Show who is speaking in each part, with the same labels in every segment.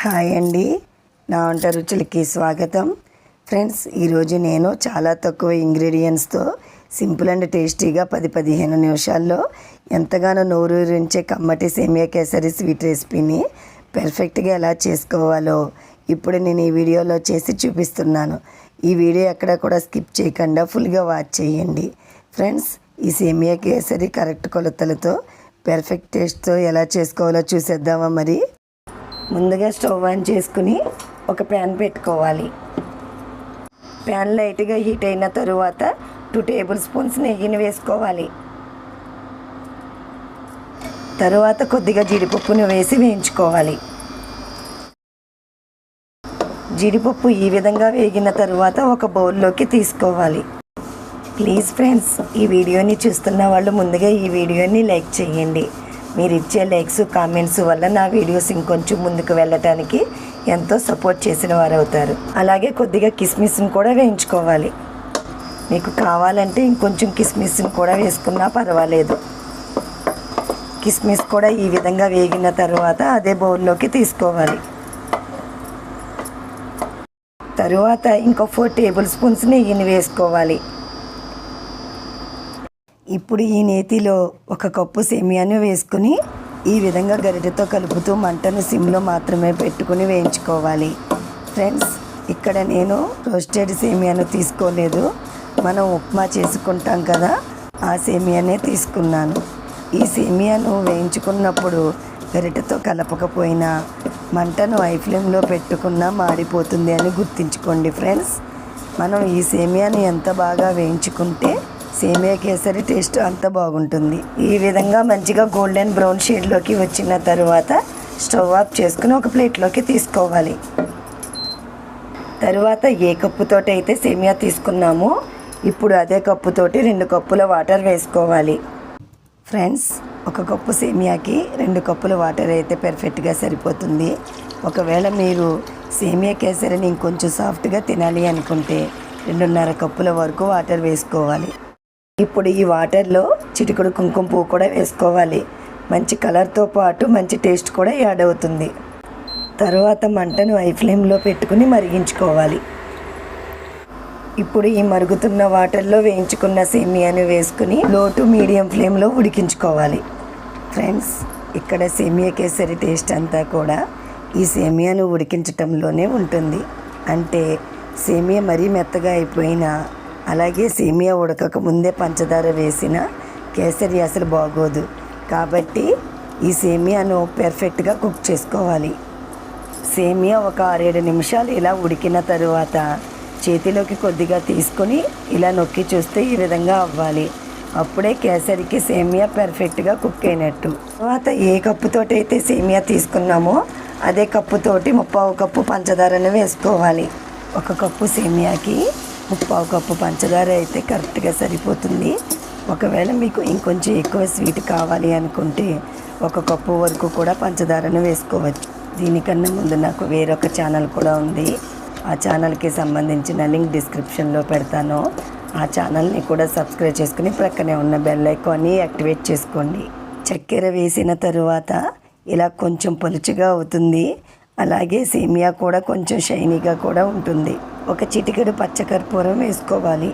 Speaker 1: Hi అండి, నా వంట రుచులకి స్వాగతం. ఫ్రెండ్స్, ఈరోజు నేను చాలా తక్కువ ఇంగ్రీడియంట్స్తో సింపుల్ అండ్ టేస్టీగా 10-15 నిమిషాల్లో ఎంతగానో నోరూరించే కమ్మటి సేమియా కేసరి స్వీట్ రెసిపీని పర్ఫెక్ట్గా ఎలా చేసుకోవాలో ఇప్పుడు నేను ఈ వీడియోలో చేసి చూపిస్తున్నాను. ఈ వీడియో ఎక్కడ కూడా స్కిప్ చేయకుండా ఫుల్గా వాచ్ చేయండి. ఫ్రెండ్స్, ఈ సేమియా కేసరి కరెక్ట్ కొలతలతో పర్ఫెక్ట్ టేస్ట్తో ఎలా చేసుకోవాలో చూసేద్దామా. మరి ముందుగా స్టవ్ ఆన్ చేసుకుని ఒక ప్యాన్ పెట్టుకోవాలి. ప్యాన్ లైట్గా హీట్ అయిన తరువాత 2 టేబుల్ స్పూన్స్ నెయ్యిని వేసుకోవాలి. తరువాత కొద్దిగా జీడిపప్పును వేసి వేయించుకోవాలి. జీడిపప్పు ఈ విధంగా వేగిన తరువాత ఒక బౌల్లోకి తీసుకోవాలి. ప్లీజ్ ఫ్రెండ్స్, ఈ వీడియోని చూస్తున్న వాళ్ళు ముందుగా ఈ వీడియోని లైక్ చేయండి. మీరు ఇచ్చే లైక్స్ కామెంట్స్ వల్ల నా వీడియోస్ ఇంకొంచెం ముందుకు వెళ్ళటానికి ఎంతో సపోర్ట్ చేసిన వారు అవుతారు. అలాగే కొద్దిగా కిస్మిస్ని కూడా వేయించుకోవాలి. మీకు కావాలంటే ఇంకొంచెం కిస్మిస్ని కూడా వేసుకున్నా పర్వాలేదు. కిస్మిస్ కూడా ఈ విధంగా వేగిన తర్వాత అదే బౌల్లోకి తీసుకోవాలి. తరువాత ఇంకో 4 టేబుల్ స్పూన్స్ నెయ్యిని వేసుకోవాలి. ఇప్పుడు ఈ నేతిలో 1 కప్పు సేమియాను వేసుకుని ఈ విధంగా గరిటెతో కలుపుతూ మంటను సిమ్లో మాత్రమే పెట్టుకుని వేయించుకోవాలి. ఫ్రెండ్స్, ఇక్కడ నేను రోస్టెడ్ సేమియాను తీసుకోలేదు. మనం ఉప్మా చేసుకుంటాం కదా, ఆ సేమియానే తీసుకున్నాను. ఈ సేమియాను వేయించుకున్నప్పుడు గరిటెతో కలపకపోయినా మంటను హై ఫ్లేమ్లో పెట్టుకున్నా మాడిపోతుంది అని గుర్తుంచుకోండి. ఫ్రెండ్స్, మనం ఈ సేమియాను ఎంత బాగా వేయించుకుంటే సేమియా కేసరి టేస్ట్ అంత బాగుంటుంది. ఈ విధంగా మంచిగా గోల్డెన్ బ్రౌన్ షేడ్లోకి వచ్చిన తరువాత స్టవ్ ఆఫ్ చేసుకుని ఒక ప్లేట్లోకి తీసుకోవాలి. తరువాత ఏ కప్పుతోటి అయితే సేమియా తీసుకున్నామో ఇప్పుడు అదే కప్పుతోటి 2 కప్పుల వాటర్ వేసుకోవాలి. ఫ్రెండ్స్, 1 కప్పు సేమియాకి 2 కప్పుల వాటర్ అయితే పర్ఫెక్ట్గా సరిపోతుంది. ఒకవేళ మీరు సేమియా కేసరిని ఇంకొంచెం సాఫ్ట్గా తినాలి అనుకుంటే 2.5 కప్పుల వరకు వాటర్ వేసుకోవాలి. ఇప్పుడు ఈ వాటర్లో చిటికెడు కుంకుమ పువ్వు కూడా వేసుకోవాలి. మంచి కలర్తో పాటు మంచి టేస్ట్ కూడా యాడ్ అవుతుంది. తరువాత మంటను హై ఫ్లేమ్లో పెట్టుకుని మరిగించుకోవాలి. ఇప్పుడు ఈ మరుగుతున్న వాటర్లో వేయించుకున్న సేమియాను వేసుకుని లో టు మీడియం ఫ్లేమ్లో ఉడికించుకోవాలి. ఫ్రెండ్స్, ఇక్కడ సేమియా కేసరి టేస్ట్ అంతా కూడా ఈ సేమియాను ఉడికించటంలోనే ఉంటుంది. అంటే సేమియా మరీ మెత్తగా అయిపోయినా, అలాగే సేమియా ఉడకక ముందే పంచదార వేసిన కేసరి అసలు బాగోదు. కాబట్టి ఈ సేమియాను పర్ఫెక్ట్గా కుక్ చేసుకోవాలి. సేమియా ఒక 6-7 నిమిషాలు ఇలా ఉడికిన తరువాత చేతిలోకి కొద్దిగా తీసుకొని ఇలా నొక్కి చూస్తే ఈ విధంగా అవ్వాలి. అప్పుడే కేసరికి సేమియా పర్ఫెక్ట్గా కుక్ అయినట్టు. తర్వాత ఏ కప్పుతోటి అయితే సేమియా తీసుకున్నామో అదే కప్పుతోటి 3/4 కప్పు పంచదారను వేసుకోవాలి. 1 కప్పు సేమియాకి 3/4 కప్పు పంచదార అయితే కరెక్ట్గా సరిపోతుంది. ఒకవేళ మీకు ఇంకొంచెం ఎక్కువ స్వీట్ కావాలి అనుకుంటే 1 కప్పు వరకు కూడా పంచదారను వేసుకోవచ్చు. దీనికన్నా ముందు నాకు వేరొక ఛానల్ కూడా ఉంది. ఆ ఛానల్కి సంబంధించిన లింక్ డిస్క్రిప్షన్లో పెడతాను. ఆ ఛానల్ని కూడా సబ్స్క్రైబ్ చేసుకుని ప్రక్కనే ఉన్న బెల్ ఐకాన్ని యాక్టివేట్ చేసుకోండి. చక్కెర వేసిన తరువాత ఇలా కొంచెం పలుచగా అవుతుంది. అలాగే సేమియా కూడా కొంచెం షైనీగా కూడా ఉంటుంది. 1 చిటికెడు పచ్చకర్పూరం వేసుకోవాలి.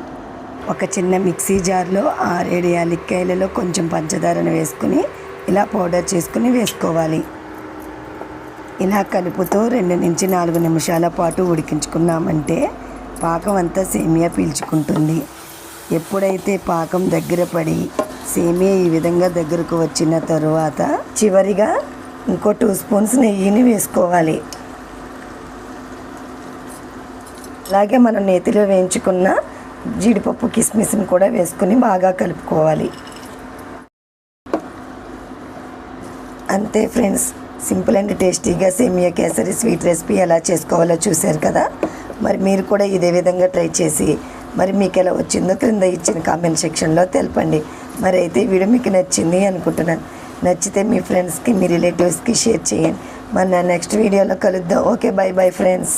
Speaker 1: 1 చిన్న మిక్సీ జార్లో 6-7 యాలక్కాయలలో కొంచెం పంచదారను వేసుకుని ఇలా పౌడర్ చేసుకుని వేసుకోవాలి. ఇలా కలుపుతూ 2-4 నిమిషాల పాటు ఉడికించుకున్నామంటే పాకం అంతా సేమియా పీల్చుకుంటుంది. ఎప్పుడైతే పాకం దగ్గర పడి సేమియా ఈ విధంగా దగ్గరకు వచ్చిన తరువాత చివరిగా ఇంకో 2 స్పూన్స్ నెయ్యిని వేసుకోవాలి. అలాగే మనం నేతిలో వేయించుకున్న జీడిపప్పు కిస్మిస్ని కూడా వేసుకుని బాగా కలుపుకోవాలి. అంతే ఫ్రెండ్స్, సింపుల్ అండ్ టేస్టీగా సేమియా కేసరి స్వీట్ రెసిపీ ఎలా చేసుకోవాలో చూశారు కదా. మరి మీరు కూడా ఇదే విధంగా ట్రై చేసి మరి మీకు ఎలా వచ్చిందో క్రింద ఇచ్చిన కామెంట్ సెక్షన్లో తెలపండి. మరి అయితే ఈ వీడియో మీకు నచ్చింది అనుకుంటున్నాను. నచ్చితే మీ ఫ్రెండ్స్కి, మీ రిలేటివ్స్కి షేర్ చేయండి. మరి నా నెక్స్ట్ వీడియోలో కలుద్దాం. Okay, by bye friends.